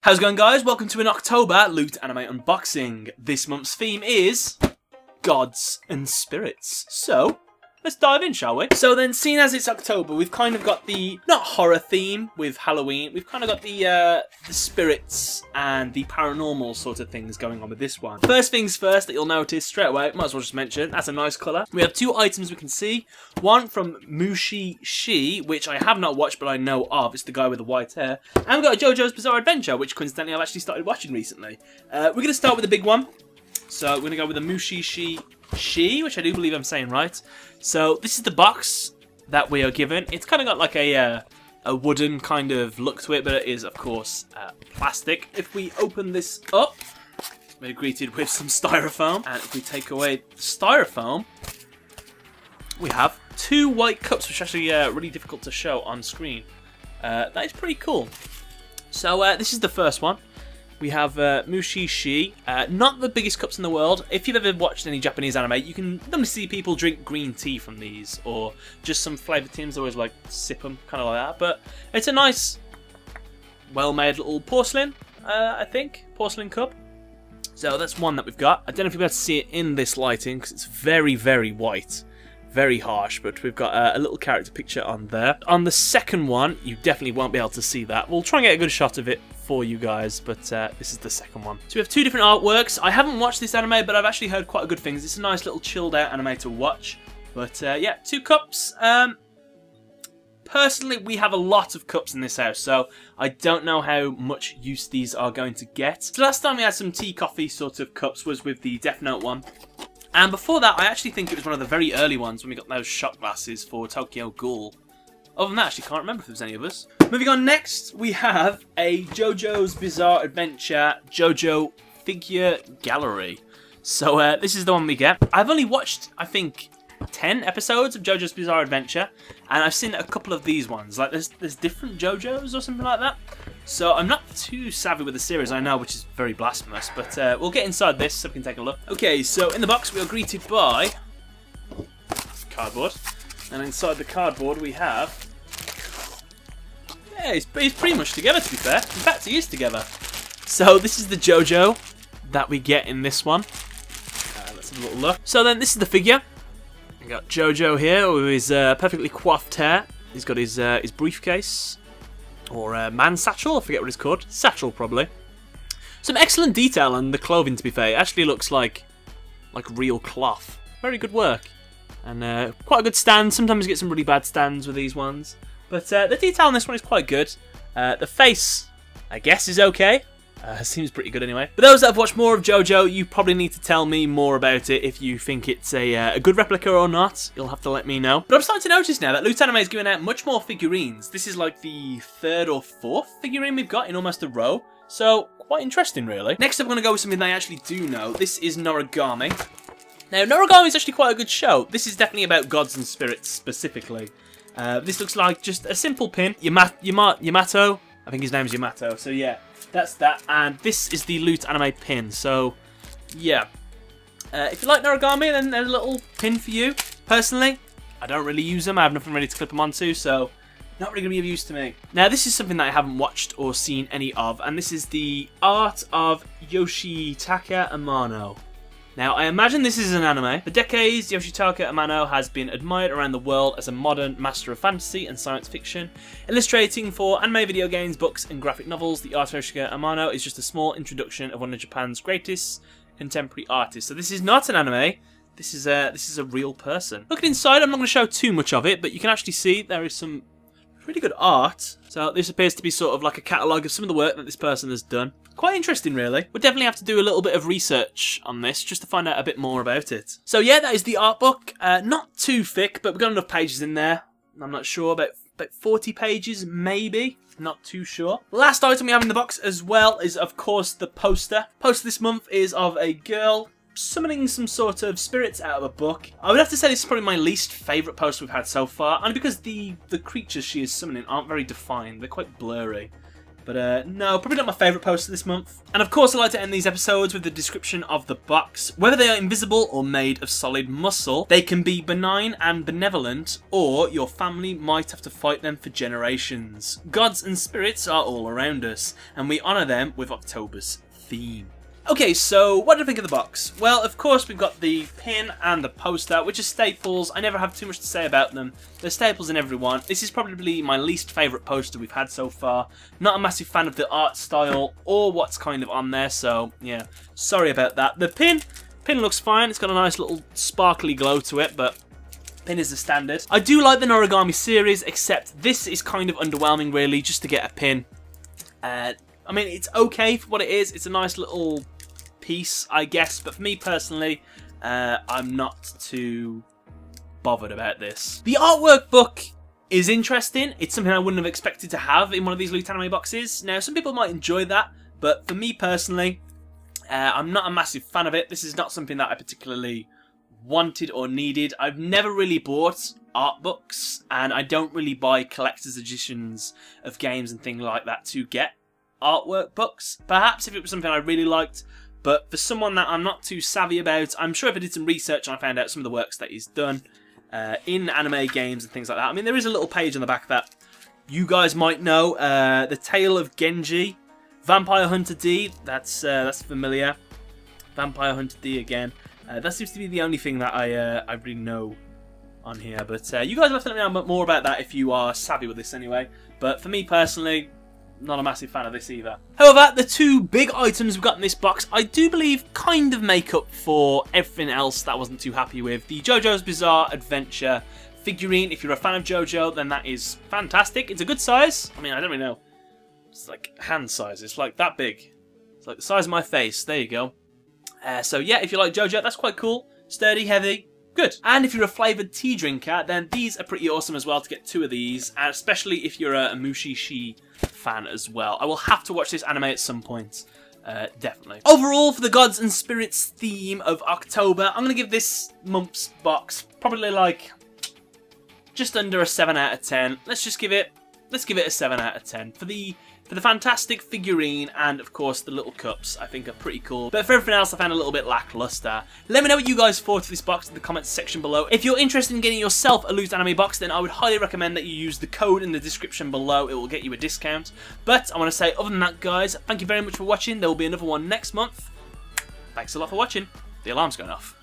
How's it going, guys? Welcome to an October Loot Anime unboxing. This month's theme is gods and spirits. So, let's dive in, shall we? So then, seeing as it's October, we've kind of got the, not horror theme with Halloween, we've kind of got the spirits and the paranormal sort of things going on with this one. First things first that you'll notice straight away, might as well just mention, that's a nice colour. We have two items we can see. One from Mushi-Shi, which I have not watched but I know of. It's the guy with the white hair. And we've got a JoJo's Bizarre Adventure, which coincidentally I've actually started watching recently. We're going to start with the big one. So we're going to go with the Mushi-Shi, which I do believe I'm saying right. So this is the box that we are given. It's kind of got like a wooden kind of look to it, but it is, of course, plastic. If we open this up, we're greeted with some styrofoam. And if we take away the styrofoam, we have two white cups, which are actually really difficult to show on screen. That is pretty cool. So this is the first one. We have Mushi-Shi, not the biggest cups in the world. If you've ever watched any Japanese anime, you can normally see people drink green tea from these, or just some flavoured tins, always like sip them, kind of like that. But it's a nice, well-made little porcelain, I think, porcelain cup. So that's one that we've got. I don't know if you'll be able to see it in this lighting, because it's very, very white. Very harsh, but we've got a little character picture on there. On the second one, you definitely won't be able to see that. We'll try and get a good shot of it for you guys, but this is the second one. So we have two different artworks. I haven't watched this anime, but I've actually heard quite good things. It's a nice little chilled out anime to watch. But yeah, two cups. Personally, we have a lot of cups in this house, so I don't know how much use these are going to get. So last time we had some tea coffee sort of cups was with the Death Note one. And before that, I actually think it was one of the very early ones when we got those shot glasses for Tokyo Ghoul. Other than that, I actually can't remember if there was any of us. Moving on next, we have a JoJo's Bizarre Adventure JoJo figure gallery. So this is the one we get. I've only watched, I think, 10 episodes of JoJo's Bizarre Adventure, and I've seen a couple of these ones. Like there's different JoJo's or something like that. So I'm not too savvy with the series, I know, which is very blasphemous, but we'll get inside this so we can take a look. Okay, so in the box we are greeted by cardboard, and inside the cardboard we have, yeah, he's pretty much together, to be fair. In fact, he is together. So this is the JoJo that we get in this one. Let's have a little look. So then this is the figure. We got JoJo here with his perfectly coiffed hair. He's got his briefcase. Or man satchel, I forget what it's called. Satchel, probably. Some excellent detail on the clothing, to be fair. It actually looks like real cloth. Very good work. And quite a good stand. Sometimes you get some really bad stands with these ones. But the detail on this one is quite good. The face, I guess, is okay. Seems pretty good anyway. For those that have watched more of JoJo, you probably need to tell me more about it if you think it's a good replica or not. You'll have to let me know. But I'm starting to notice now that Loot Anime is giving out much more figurines. This is like the third or fourth figurine we've got in almost a row. So, quite interesting, really. Next up, I'm going to go with something they actually do know. This is Noragami. Now, Noragami is actually quite a good show. This is definitely about gods and spirits, specifically. This looks like just a simple pin. Yamato. I think his name's Yamato. So, yeah. That's that, and this is the Loot Anime pin, so yeah. If you like Noragami, then there's a little pin for you. Personally, I don't really use them, I have nothing ready to clip them onto, so not really going to be of use to me. Now, this is something that I haven't watched or seen any of, and this is the art of Yoshitaka Amano. Now, I imagine this is an anime. For decades, Yoshitaka Amano has been admired around the world as a modern master of fantasy and science fiction. Illustrating for anime, video games, books, and graphic novels, the art of Yoshitaka Amano is just a small introduction of one of Japan's greatest contemporary artists. So this is not an anime. This is a real person. Looking inside, I'm not going to show too much of it, but you can actually see there is some really good art. So this appears to be sort of like a catalogue of some of the work that this person has done. Quite interesting, really. We'll definitely have to do a little bit of research on this just to find out a bit more about it. So yeah, that is the art book. Not too thick, but we've got enough pages in there. I'm not sure, about 40 pages, maybe. Not too sure. Last item we have in the box as well is, of course, the poster. Poster this month is of a girl summoning some sort of spirits out of a book. I would have to say this is probably my least favourite poster we've had so far, only because the creatures she is summoning aren't very defined. They're quite blurry. But no, probably not my favourite poster this month. And of course I like to end these episodes with the description of the box. Whether they are invisible or made of solid muscle, they can be benign and benevolent, or your family might have to fight them for generations. Gods and spirits are all around us, and we honour them with October's theme. Okay, so what did I think of the box? Well, of course we've got the pin and the poster, which are staples. I never have too much to say about them. They're staples in every one. This is probably my least favourite poster we've had so far. Not a massive fan of the art style or what's kind of on there, so yeah, sorry about that. The pin looks fine. It's got a nice little sparkly glow to it, but pin is the standard. I do like the Noragami series, except this is kind of underwhelming really, just to get a pin. I mean, it's okay for what it is. It's a nice little piece, I guess, but for me personally, I'm not too bothered about this. The artwork book is interesting. It's something I wouldn't have expected to have in one of these Loot Anime boxes. Now, some people might enjoy that, but for me personally, I'm not a massive fan of it. This is not something that I particularly wanted or needed. I've never really bought art books, and I don't really buy collector's editions of games and things like that to get artwork books. Perhaps if it was something I really liked, but for someone that I'm not too savvy about, I'm sure if I did some research and I found out some of the works that he's done in anime games and things like that. I mean, there is a little page on the back that you guys might know. The Tale of Genji, Vampire Hunter D, that's familiar. Vampire Hunter D again. That seems to be the only thing that I really know on here. But you guys will have to let me know more about that if you are savvy with this anyway. But for me personally, not a massive fan of this either. However, the two big items we've got in this box, I do believe kind of make up for everything else that I wasn't too happy with. The JoJo's Bizarre Adventure figurine. If you're a fan of JoJo, then that is fantastic. It's a good size. I mean, I don't really know. It's like hand size. It's like that big. It's like the size of my face. There you go. So yeah, if you like JoJo, that's quite cool. Sturdy, heavy. Good. And if you're a flavoured tea drinker, then these are pretty awesome as well to get two of these, and especially if you're a Mushi-Shi fan as well. I will have to watch this anime at some point. Definitely. Overall, for the Gods and Spirits theme of October, I'm going to give this month's box probably like just under a 7 out of 10. Let's give it a 7 out of 10. For the fantastic figurine and, of course, the little cups, I think are pretty cool. But for everything else, I found a little bit lackluster. Let me know what you guys thought of this box in the comments section below. If you're interested in getting yourself a Loot Anime box, then I would highly recommend that you use the code in the description below. It will get you a discount. But I want to say, other than that, guys, thank you very much for watching. There will be another one next month. Thanks a lot for watching. The alarm's going off.